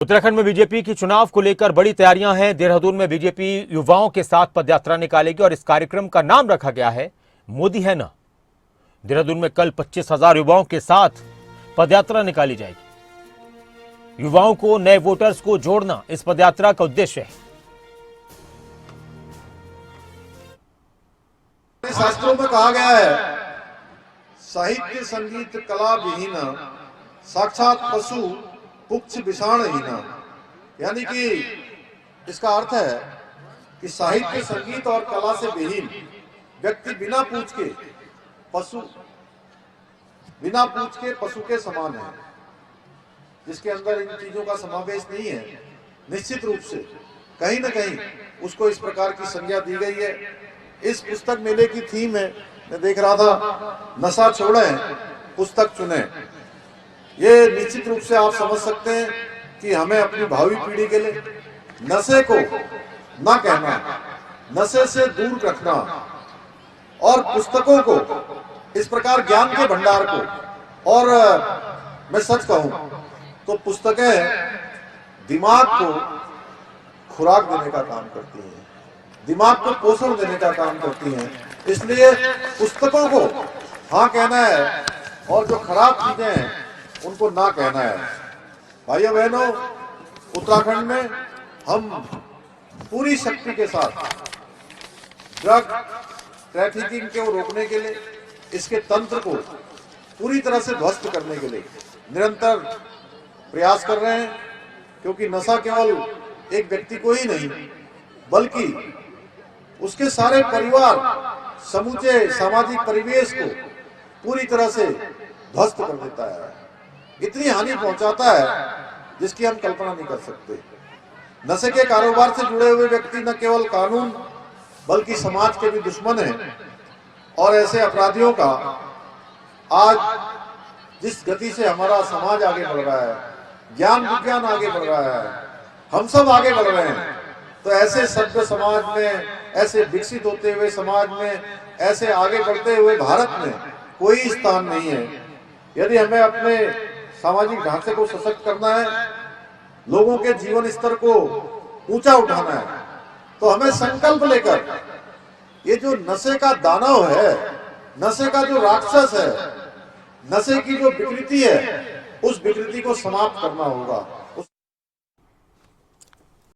उत्तराखंड में बीजेपी की चुनाव को लेकर बड़ी तैयारियां हैं। देहरादून में बीजेपी युवाओं के साथ पदयात्रा निकालेगी और इस कार्यक्रम का नाम रखा गया है मोदी है ना। देहरादून में कल 25,000 युवाओं के साथ पदयात्रा निकाली जाएगी। युवाओं को नए वोटर्स को जोड़ना इस पदयात्रा का उद्देश्य है। शास्त्रों में कहा गया है, साहित्य संगीत कला विहीन साक्षात पशु पुक्ष विषाणहीन। यानी कि इसका अर्थ है कि साहित्य संगीत और कला से विहीन व्यक्ति बिना पूछ के पशु के समान है, जिसके अंदर इन चीजों का समावेश नहीं है। निश्चित रूप से कहीं न कहीं उसको इस प्रकार की संज्ञा दी गई है। इस पुस्तक मेले की थीम है, मैं देख रहा था, नशा छोड़ें पुस्तक चुने। ये निश्चित रूप से आप समझ सकते हैं कि हमें अपनी भावी पीढ़ी के लिए नशे को ना कहना, नशे से दूर रखना और पुस्तकों को, इस प्रकार ज्ञान के भंडार को। और मैं सच कहूं तो पुस्तकें दिमाग को खुराक देने का काम करती हैं, दिमाग को पोषण देने का काम करती हैं। इसलिए पुस्तकों को हाँ कहना है और जो खराब चीजें हैं उनको ना कहना है। भाइयों बहनों, उत्तराखंड में हम पूरी शक्ति के साथ ड्रग ट्रैफिकिंग को रोकने के लिए, इसके तंत्र को पूरी तरह से ध्वस्त करने के लिए निरंतर प्रयास कर रहे हैं। क्योंकि नशा केवल एक व्यक्ति को ही नहीं बल्कि उसके सारे परिवार, समूचे सामाजिक परिवेश को पूरी तरह से ध्वस्त कर देता है, इतनी हानि पहुंचाता है जिसकी हम कल्पना नहीं कर सकते। नशे के कारोबार से जुड़े हुए व्यक्ति न केवल कानून बल्कि समाज के भी दुश्मन हैं। और ऐसे अपराधियों का आज जिस गति से हमारा समाज आगे बढ़ रहा है, ज्ञान विज्ञान आगे बढ़ रहा है, हम सब आगे बढ़ रहे हैं, तो ऐसे सभ्य समाज में, ऐसे विकसित होते हुए समाज में, ऐसे आगे बढ़ते हुए भारत में कोई स्थान नहीं है। यदि हमें अपने सामाजिक ढांचे को सशक्त करना है, लोगों के जीवन स्तर को ऊंचा उठाना है, तो हमें संकल्प लेकर ये जो नशे का दानव है, नशे का जो राक्षस है, नशे की जो विकृति है, उस विकृति को समाप्त करना होगा।